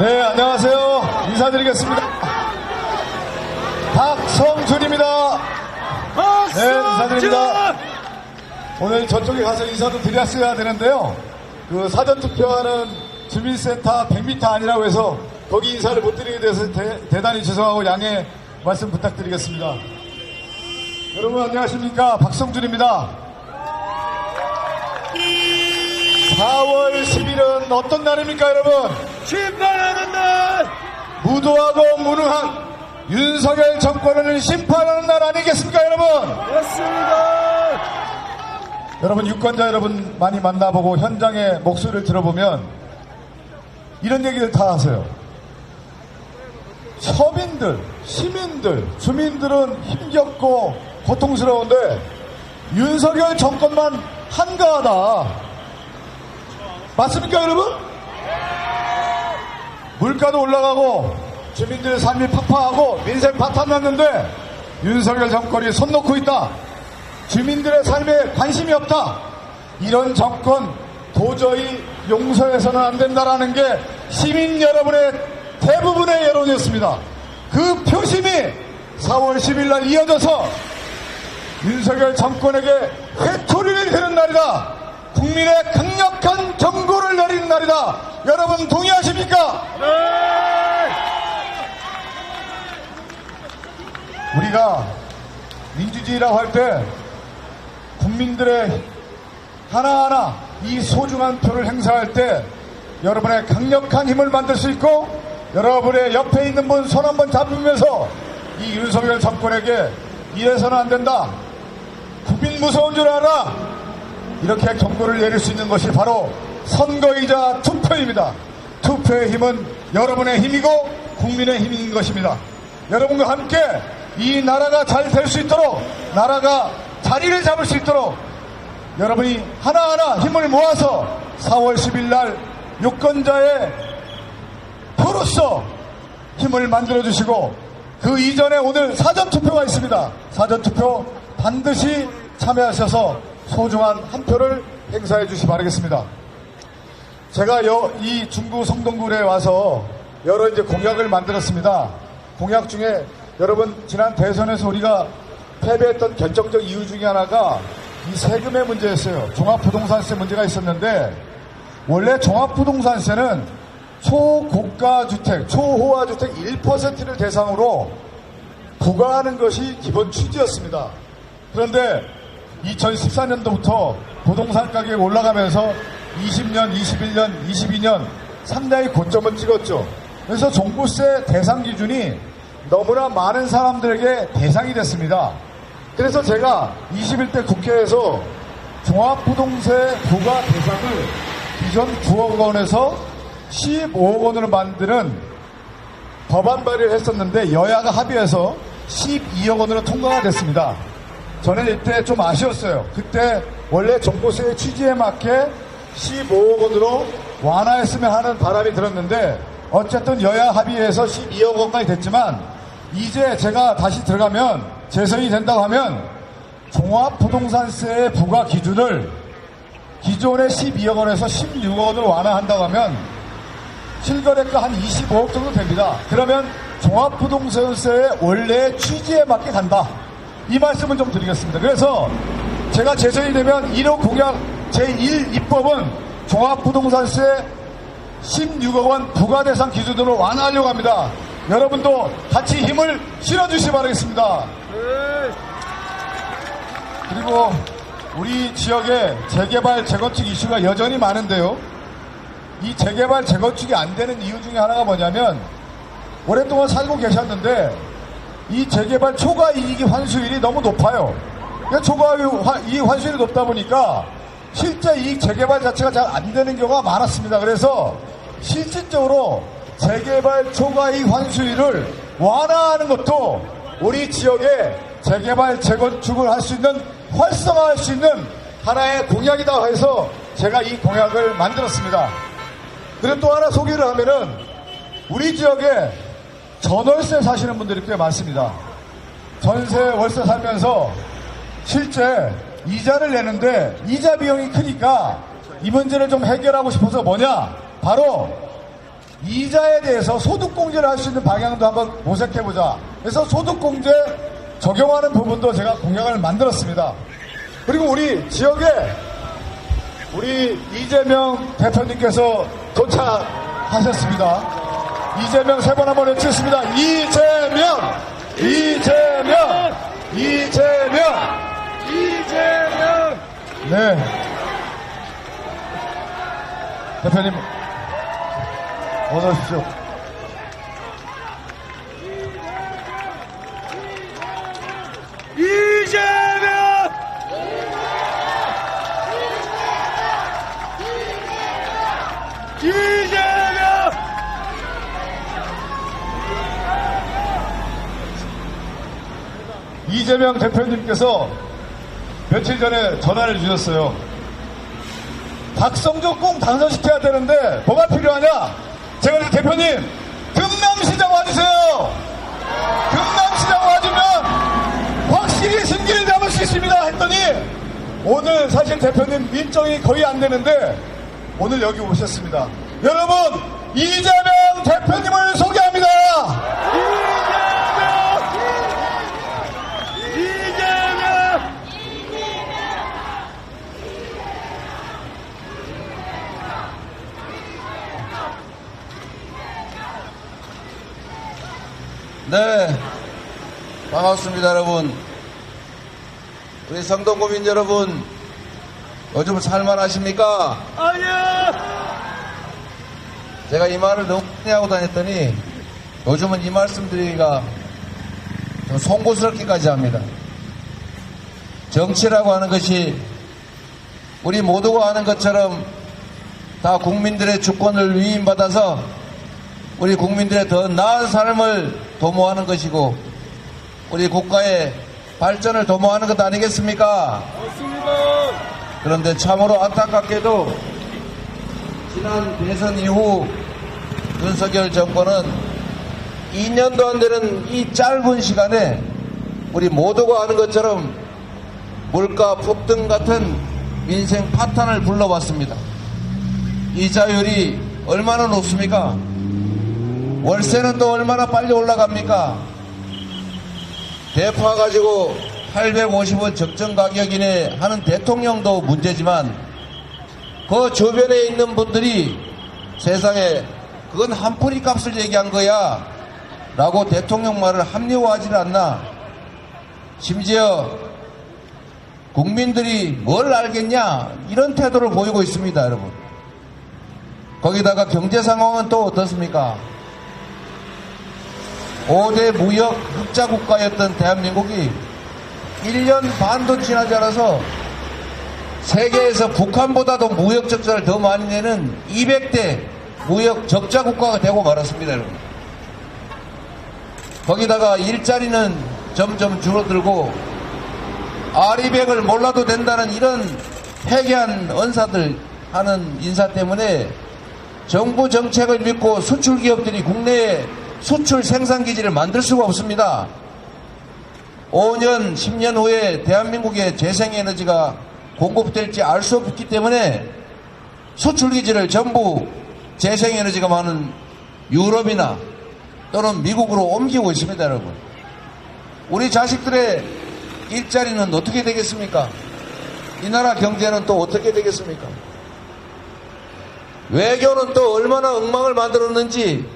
네, 안녕하세요. 인사드리겠습니다. 박성준입니다. 네, 인사드립니다. 오늘 저쪽에 가서 인사도 드렸어야 되는데요. 그 사전투표하는 주민센터 100m 아니라고 해서 거기 인사를 못 드리게 돼서 대단히 죄송하고 양해 말씀 부탁드리겠습니다. 여러분 안녕하십니까? 박성준입니다. 4월 10일은 어떤 날입니까, 여러분? 심판하는 날! 무도하고 무능한 윤석열 정권을 심판하는 날 아니겠습니까, 여러분? 맞습니다! 여러분, 유권자 여러분 많이 만나보고 현장의 목소리를 들어보면 이런 얘기를 다 하세요. 서민들, 시민들, 주민들은 힘겹고 고통스러운데 윤석열 정권만 한가하다. 맞습니까, 여러분? 물가도 올라가고 주민들의 삶이 팍팍하고 민생 파탄났는데 윤석열 정권이 손 놓고 있다. 주민들의 삶에 관심이 없다. 이런 정권 도저히 용서해서는 안 된다라는 게 시민 여러분의 대부분의 여론이었습니다. 그 표심이 4월 10일 날 이어져서 윤석열 정권에게 회초리를 드는 날이다. 국민의 강력한 경고를 내리는 날이다. 여러분 동의하십니까? 네! 우리가 민주주의라고 할 때 국민들의 하나하나 이 소중한 표를 행사할 때 여러분의 강력한 힘을 만들 수 있고 여러분의 옆에 있는 분 손 한번 잡으면서 이 윤석열 정권에게 이래서는 안 된다. 국민 무서운 줄 알아. 이렇게 경고를 내릴 수 있는 것이 바로 선거이자 투표입니다. 투표의 힘은 여러분의 힘이고 국민의 힘인 것입니다. 여러분과 함께 이 나라가 잘 될 수 있도록 나라가 자리를 잡을 수 있도록 여러분이 하나하나 힘을 모아서 4월 10일 날 유권자의 표로서 힘을 만들어주시고 그 이전에 오늘 사전투표가 있습니다. 사전투표 반드시 참여하셔서 소중한 한 표를 행사해 주시기 바라겠습니다. 제가 이 중구 성동구에 와서 여러 이제 공약을 만들었습니다. 공약 중에 여러분 지난 대선에서 우리가 패배했던 결정적 이유 중에 하나가 이 세금의 문제였어요. 종합부동산세 문제가 있었는데 원래 종합부동산세는 초고가주택, 초호화주택 1%를 대상으로 부과하는 것이 기본 취지였습니다. 그런데 2014년도부터 부동산 가격이 올라가면서 20년, 21년, 22년 상당히 고점을 찍었죠. 그래서 종부세 대상 기준이 너무나 많은 사람들에게 대상이 됐습니다. 그래서 제가 21대 국회에서 종합부동세 부과 대상을 기존 9억 원에서 15억 원으로 만드는 법안 발의를 했었는데 여야가 합의해서 12억 원으로 통과가 됐습니다. 저는 이때 좀 아쉬웠어요. 그때 원래 종부세의 취지에 맞게 15억 원으로 완화했으면 하는 바람이 들었는데 어쨌든 여야 합의해서 12억 원까지 됐지만 이제 제가 다시 들어가면 재선이 된다고 하면 종합부동산세의 부과 기준을 기존의 12억 원에서 16억 원으로 완화한다고 하면 실거래가 한 25억 정도 됩니다. 그러면 종합부동산세의 원래 취지에 맞게 간다. 이 말씀을 좀 드리겠습니다. 그래서 제가 재선이 되면 1호 공약 제1입법은 종합부동산세 16억 원 부과대상 기준으로 완화하려고 합니다. 여러분도 같이 힘을 실어주시기 바라겠습니다. 그리고 우리 지역에 재개발, 재건축 이슈가 여전히 많은데요. 이 재개발, 재건축이 안 되는 이유 중에 하나가 뭐냐면 오랫동안 살고 계셨는데 이 재개발 초과 이익 환수율이 너무 높아요. 초과 이익 환수율이 높다 보니까 실제 이익 재개발 자체가 잘 안 되는 경우가 많았습니다. 그래서 실질적으로 재개발 초과 이익 환수율을 완화하는 것도 우리 지역에 재개발 재건축을 할 수 있는 활성화할 수 있는 하나의 공약이다 해서 제가 이 공약을 만들었습니다. 그리고 또 하나 소개를 하면은 우리 지역에 전월세 사시는 분들이 꽤 많습니다. 전세 월세 살면서 실제 이자를 내는데 이자 비용이 크니까 이 문제를 좀 해결하고 싶어서 뭐냐? 바로 이자에 대해서 소득공제를 할 수 있는 방향도 한번 모색해보자. 그래서 소득공제 적용하는 부분도 제가 공약을 만들었습니다. 그리고 우리 지역에 우리 이재명 대표님께서 도착하셨습니다. 이재명 세 번 한번 외치겠습니다. 이재명! 이재명! 이재명! 이재명! 네. 대표님, 어서 오십시오. 이재명! 이재명! 이재명 대표님께서 며칠 전에 전화를 주셨어요. 박성조 꼭 당선시켜야 되는데 뭐가 필요하냐? 제가 그래서 대표님 금남시장 와주세요. 금남시장 와주면 확실히 승기를 잡을 수 있습니다 했더니 오늘 사실 대표님 일정이 거의 안 되는데 오늘 여기 오셨습니다. 여러분 이재명 대표님을 소개합니다. 이재명! 네, 반갑습니다, 여러분. 우리 성동구민 여러분, 요즘 살만하십니까? 아니야! 제가 이 말을 너무 많이 하고 다녔더니 요즘은 이 말씀드리기가 좀 송구스럽기까지 합니다. 정치라고 하는 것이 우리 모두가 아는 것처럼 다 국민들의 주권을 위임받아서 우리 국민들의 더 나은 삶을 도모하는 것이고 우리 국가의 발전을 도모하는 것 아니겠습니까? 맞습니다! 그런데 참으로 안타깝게도 지난 대선 이후 윤석열 정권은 2년도 안 되는 이 짧은 시간에 우리 모두가 아는 것처럼 물가 폭등 같은 민생 파탄을 불러왔습니다. 이자율이 얼마나 높습니까? 월세는 또 얼마나 빨리 올라갑니까? 대파 가지고 850원 적정 가격이네 하는 대통령도 문제지만 그 주변에 있는 분들이 세상에 그건 한 뿌리 값을 얘기한 거야 라고 대통령 말을 합리화하지 않나. 심지어 국민들이 뭘 알겠냐 이런 태도를 보이고 있습니다, 여러분. 거기다가 경제 상황은 또 어떻습니까? 5대 무역 흑자 국가였던 대한민국이 1년 반도 지나지 않아서 세계에서 북한보다도 무역 적자를 더 많이 내는 200대 무역 적자 국가가 되고 말았습니다, 여러분. 거기다가 일자리는 점점 줄어들고 아리백을 몰라도 된다는 이런 회개한 언사들 하는 인사 때문에 정부 정책을 믿고 수출 기업들이 국내에 수출 생산 기지를 만들 수가 없습니다. 5년, 10년 후에 대한민국의 재생에너지가 공급될지 알 수 없기 때문에 수출 기지를 전부 재생에너지가 많은 유럽이나 또는 미국으로 옮기고 있습니다, 여러분. 우리 자식들의 일자리는 어떻게 되겠습니까? 이 나라 경제는 또 어떻게 되겠습니까? 외교는 또 얼마나 엉망을 만들었는지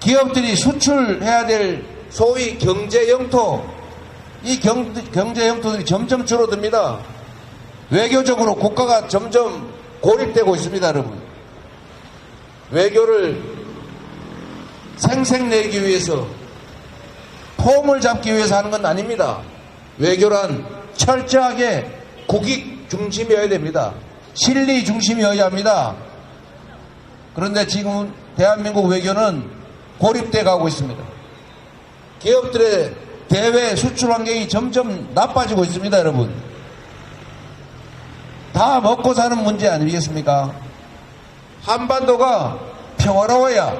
기업들이 수출해야 될 소위 경제 영토, 이 경제 영토들이 점점 줄어듭니다. 외교적으로 국가가 점점 고립되고 있습니다, 여러분. 외교를 생색내기 위해서 폼을 잡기 위해서 하는 건 아닙니다. 외교란 철저하게 국익 중심이어야 됩니다. 실리 중심이어야 합니다. 그런데 지금 대한민국 외교는 고립돼 가고 있습니다. 기업들의 대외 수출 환경이 점점 나빠지고 있습니다, 여러분. 다 먹고 사는 문제 아니겠습니까? 한반도가 평화로워야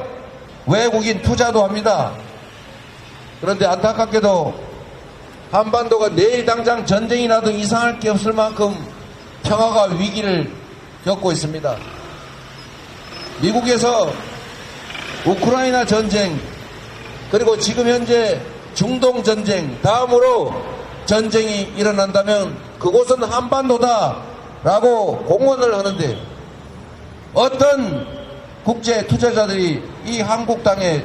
외국인 투자도 합니다. 그런데 안타깝게도 한반도가 내일 당장 전쟁이 나도 이상할 게 없을 만큼 평화가 위기를 겪고 있습니다. 미국에서 우크라이나 전쟁, 그리고 지금 현재 중동 전쟁, 다음으로 전쟁이 일어난다면 그곳은 한반도다라고 공언을 하는데 어떤 국제 투자자들이 이 한국 땅에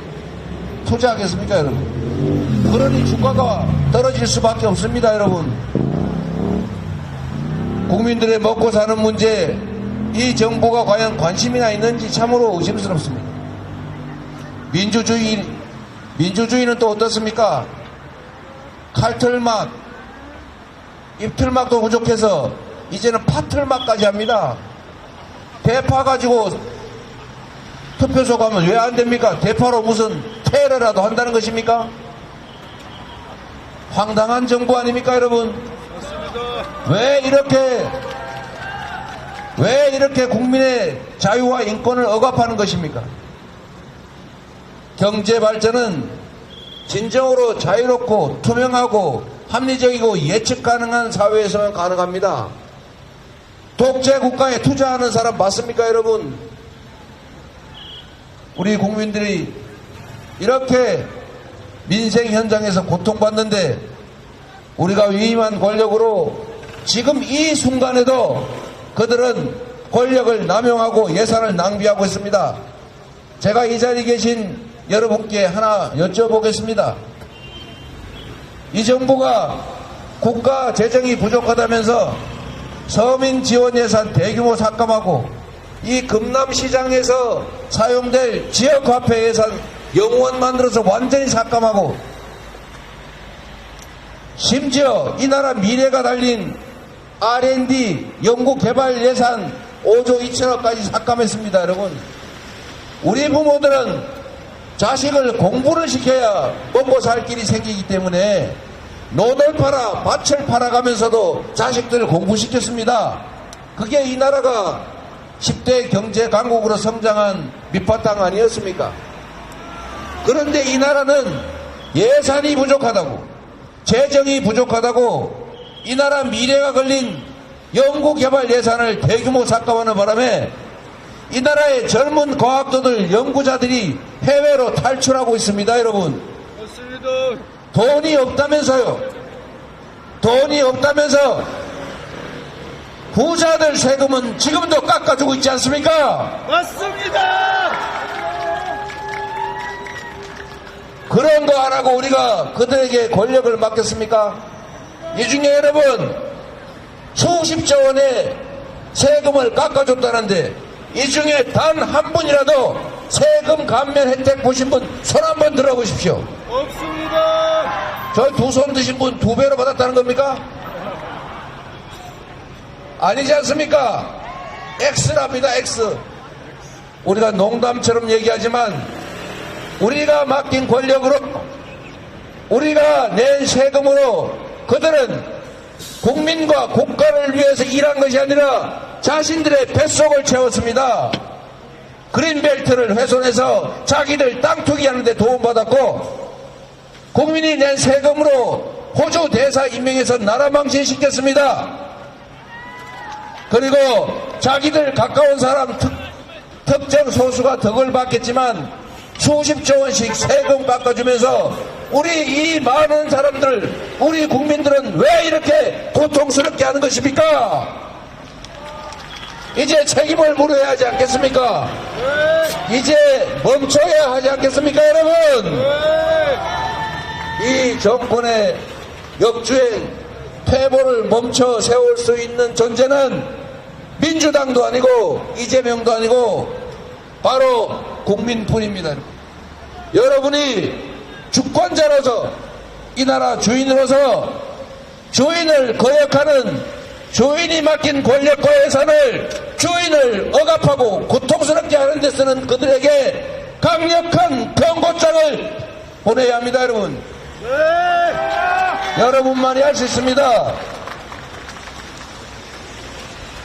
투자하겠습니까, 여러분? 그러니 주가가 떨어질 수밖에 없습니다, 여러분. 국민들의 먹고 사는 문제, 이 정부가 과연 관심이나 있는지 참으로 의심스럽습니다. 민주주의는 또 어떻습니까? 칼틀막, 입틀막도 부족해서 이제는 파틀막까지 합니다. 대파 가지고 투표소 가면 왜 안 됩니까? 대파로 무슨 테러라도 한다는 것입니까? 황당한 정부 아닙니까, 여러분? 왜 이렇게 국민의 자유와 인권을 억압하는 것입니까? 경제 발전은 진정으로 자유롭고 투명하고 합리적이고 예측 가능한 사회에서만 가능합니다. 독재 국가에 투자하는 사람 맞습니까, 여러분? 우리 국민들이 이렇게 민생 현장에서 고통받는데 우리가 위임한 권력으로 지금 이 순간에도 그들은 권력을 남용하고 예산을 낭비하고 있습니다. 제가 이 자리에 계신 여러분께 하나 여쭤보겠습니다. 이 정부가 국가 재정이 부족하다면서 서민 지원 예산 대규모 삭감하고 이 금남시장에서 사용될 지역화폐 예산 영원 만들어서 완전히 삭감하고 심지어 이 나라 미래가 달린 R&D 연구개발 예산 5조 2천억까지 삭감했습니다. 여러분, 우리 부모들은 자식을 공부를 시켜야 먹고 살 길이 생기기 때문에 논을 팔아 밭을 팔아가면서도 자식들을 공부시켰습니다. 그게 이 나라가 10대 경제 강국으로 성장한 밑바탕 아니었습니까? 그런데 이 나라는 예산이 부족하다고, 재정이 부족하다고 이 나라 미래가 걸린 연구개발 예산을 대규모 삭감하는 바람에 이 나라의 젊은 과학자들, 연구자들이 해외로 탈출하고 있습니다, 여러분. 맞습니다. 돈이 없다면서요. 돈이 없다면서 부자들 세금은 지금도 깎아주고 있지 않습니까? 맞습니다. 그런 거 안 하고 우리가 그들에게 권력을 맡겼습니까? 이 중에 여러분 수십조 원의 세금을 깎아줬다는데 이 중에 단 한 분이라도 세금 감면 혜택 보신 분 손 한번 들어보십시오. 없습니다. 저 두 손 드신 분 2배로 받았다는 겁니까? 아니지 않습니까? X랍니다, X. 우리가 농담처럼 얘기하지만 우리가 맡긴 권력으로, 우리가 낸 세금으로 그들은 국민과 국가를 위해서 일한 것이 아니라 자신들의 뱃속을 채웠습니다. 그린벨트를 훼손해서 자기들 땅 투기하는데 도움받았고, 국민이 낸 세금으로 호주 대사 임명해서 나라 망신시켰습니다. 그리고 자기들 가까운 사람 특정 소수가 덕을 받겠지만 수십조 원씩 세금 깎아주면서 우리 이 많은 사람들, 우리 국민들은 왜 이렇게 고통스럽게 하는 것입니까? 이제 책임을 물어야 하지 않겠습니까? 이제 멈춰야 하지 않겠습니까, 여러분? 이 정권의 역주행, 퇴보를 멈춰 세울 수 있는 존재는 민주당도 아니고 이재명도 아니고 바로 국민뿐입니다. 여러분이 주권자로서, 이 나라 주인으로서 주인을 거역하는, 주인이 맡긴 권력과 예산을 주인을 억압하고 고통스럽게 하는 데 쓰는 그들에게 강력한 경고장을 보내야 합니다, 여러분. 여러분만이 할 수 있습니다.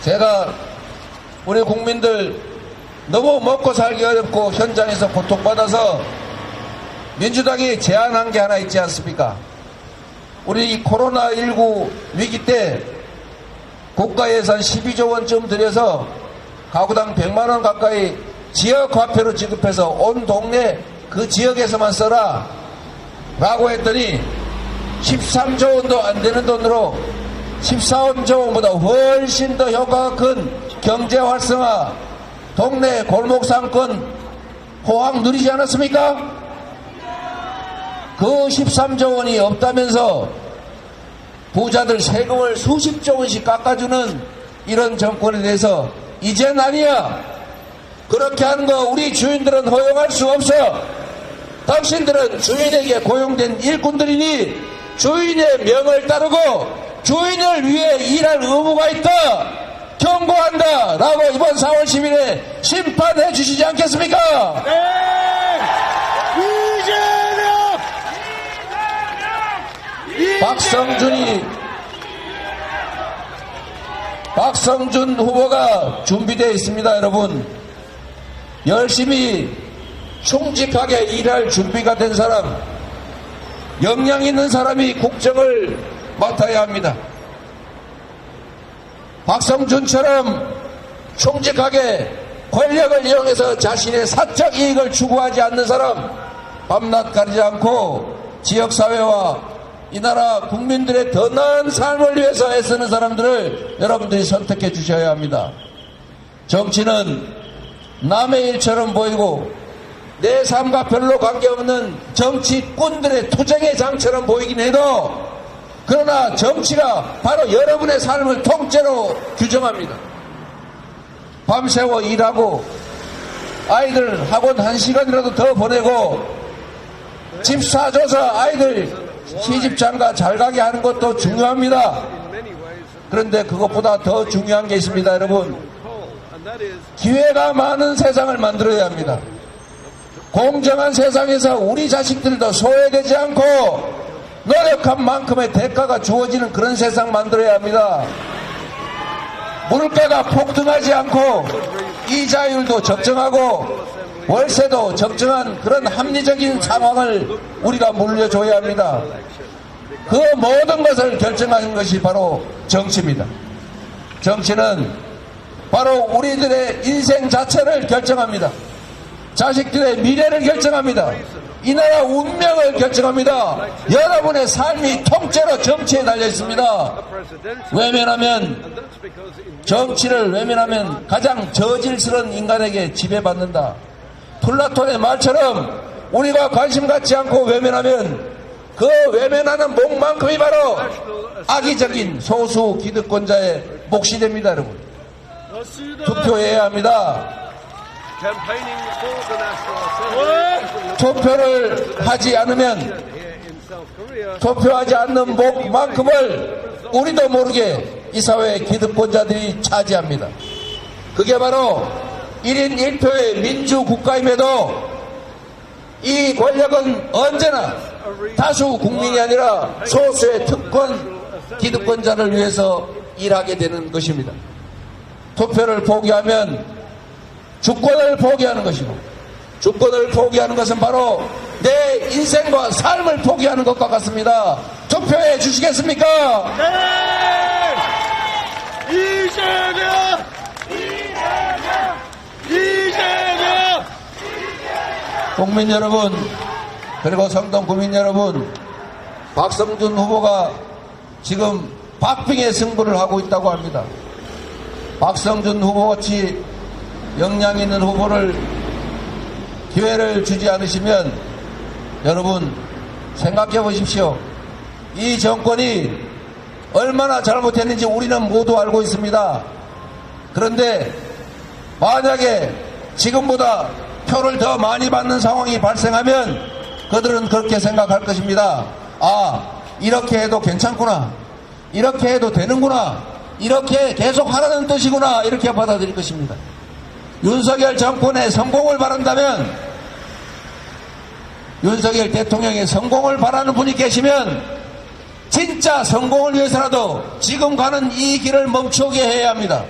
제가 우리 국민들 너무 먹고 살기 어렵고 현장에서 고통받아서 민주당이 제안한 게 하나 있지 않습니까? 우리 이 코로나19 위기 때 국가 예산 12조 원쯤 들여서 가구당 100만 원 가까이 지역 화폐로 지급해서 온 동네 그 지역에서만 써라 라고 했더니 13조 원도 안 되는 돈으로 14조 원보다 훨씬 더 효과가 큰 경제 활성화, 동네 골목 상권 호황 누리지 않았습니까? 그 13조 원이 없다면서 부자들 세금을 수십조 원씩 깎아주는 이런 정권에 대해서 이젠 아니야. 그렇게 하는 거 우리 주인들은 허용할 수 없어. 당신들은 주인에게 고용된 일꾼들이니 주인의 명을 따르고 주인을 위해 일할 의무가 있다. 경고한다. 라고 이번 4월 10일에 심판해 주시지 않겠습니까? 네! 박성준 후보가 준비되어 있습니다. 여러분, 열심히 충직하게 일할 준비가 된 사람, 역량 있는 사람이 국정을 맡아야 합니다. 박성준처럼 충직하게 권력을 이용해서 자신의 사적 이익을 추구하지 않는 사람, 밤낮 가리지 않고 지역사회와 이 나라 국민들의 더 나은 삶을 위해서 애쓰는 사람들을 여러분들이 선택해 주셔야 합니다. 정치는 남의 일처럼 보이고 내 삶과 별로 관계없는 정치꾼들의 투쟁의 장처럼 보이긴 해도, 그러나 정치가 바로 여러분의 삶을 통째로 규정합니다. 밤새워 일하고 아이들 학원 1시간이라도 더 보내고 집 사줘서 아이들 시집장가 잘 가게 하는 것도 중요합니다. 그런데 그것보다 더 중요한 게 있습니다. 여러분, 기회가 많은 세상을 만들어야 합니다. 공정한 세상에서 우리 자식들도 소외되지 않고 노력한 만큼의 대가가 주어지는 그런 세상 만들어야 합니다. 물가가 폭등하지 않고 이자율도 적정하고 월세도 적정한 그런 합리적인 상황을 우리가 물려줘야 합니다. 그 모든 것을 결정하는 것이 바로 정치입니다. 정치는 바로 우리들의 인생 자체를 결정합니다. 자식들의 미래를 결정합니다. 이 나라 운명을 결정합니다. 여러분의 삶이 통째로 정치에 달려 있습니다. 외면하면, 정치를 외면하면 가장 저질스러운 인간에게 지배받는다. 플라톤의 말처럼 우리가 관심 갖지 않고 외면하면 그 외면하는 목만큼이 바로 악의적인 소수 기득권자의 몫이 됩니다. 여러분, 투표해야 합니다. 투표를 하지 않으면 투표하지 않는 목만큼을 우리도 모르게 이 사회의 기득권자들이 차지합니다. 그게 바로 1인 1표의 민주국가임에도 이 권력은 언제나 다수 국민이 아니라 소수의 특권 기득권자를 위해서 일하게 되는 것입니다. 투표를 포기하면 주권을 포기하는 것이고, 주권을 포기하는 것은 바로 내 인생과 삶을 포기하는 것과 같습니다. 투표해 주시겠습니까? 네! 이재명! 이재명! 국민 여러분, 그리고 성동 구민 여러분, 박성준 후보가 지금 박빙의 승부를 하고 있다고 합니다. 박성준 후보같이 역량 있는 후보를 기회를 주지 않으시면 여러분 생각해 보십시오. 이 정권이 얼마나 잘못했는지 우리는 모두 알고 있습니다. 그런데 만약에 지금보다 표를 더 많이 받는 상황이 발생하면 그들은 그렇게 생각할 것입니다. 아, 이렇게 해도 괜찮구나, 이렇게 해도 되는구나, 이렇게 계속 하라는 뜻이구나, 이렇게 받아들일 것입니다. 윤석열 정권의 성공을 바란다면, 윤석열 대통령의 성공을 바라는 분이 계시면 진짜 성공을 위해서라도 지금 가는 이 길을 멈추게 해야 합니다.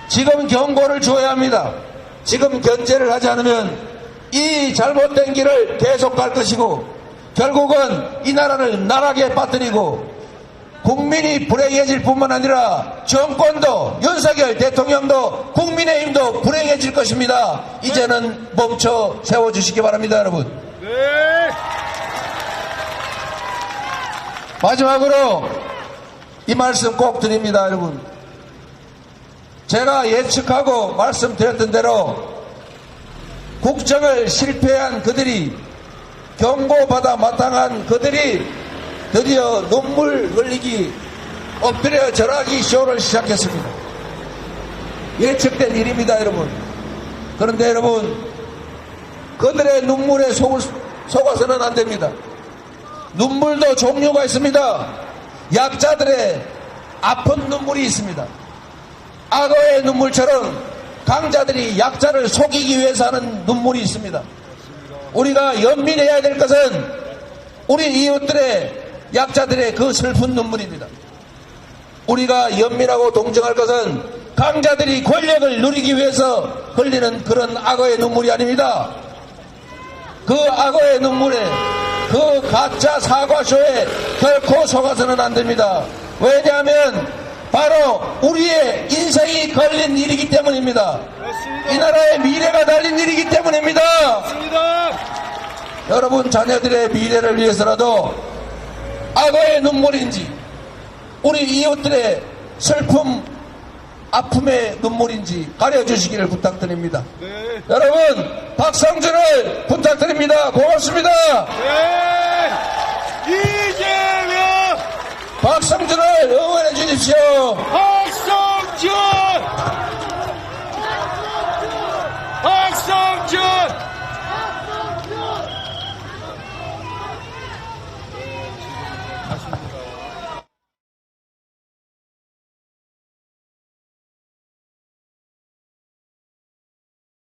지금 경고를 줘야 합니다. 지금 견제를 하지 않으면 이 잘못된 길을 계속 갈 것이고 결국은 이 나라를 나락에 빠뜨리고 국민이 불행해질 뿐만 아니라 정권도 윤석열 대통령도 국민의힘도 불행해질 것입니다. 이제는 멈춰 세워주시기 바랍니다, 여러분. 네. 마지막으로 이 말씀 꼭 드립니다, 여러분. 제가 예측하고 말씀드렸던 대로 국정을 실패한 그들이, 경고받아 마땅한 그들이 드디어 눈물 흘리기, 엎드려 절하기 쇼를 시작했습니다. 예측된 일입니다, 여러분. 그런데 여러분, 그들의 눈물에 속아서는 안 됩니다. 눈물도 종류가 있습니다. 약자들의 아픈 눈물이 있습니다. 악어의 눈물처럼 강자들이 약자를 속이기 위해서 하는 눈물이 있습니다. 우리가 연민해야 될 것은 우리 이웃들의, 약자들의 그 슬픈 눈물입니다. 우리가 연민하고 동정할 것은 강자들이 권력을 누리기 위해서 흘리는 그런 악어의 눈물이 아닙니다. 그 악어의 눈물에, 그 가짜 사과쇼에 결코 속아서는 안 됩니다. 왜냐하면 바로 우리의 인생이 걸린 일이기 때문입니다. 이 나라의 미래가 달린 일이기 때문입니다. 맞습니다. 여러분 자녀들의 미래를 위해서라도 악어의 눈물인지 우리 이웃들의 슬픔, 아픔의 눈물인지 가려주시기를 부탁드립니다. 네. 여러분 박성준을 부탁드립니다. 고맙습니다. 네. 이재명 박성준을 응원해 주십시오. 박성준. 박성준.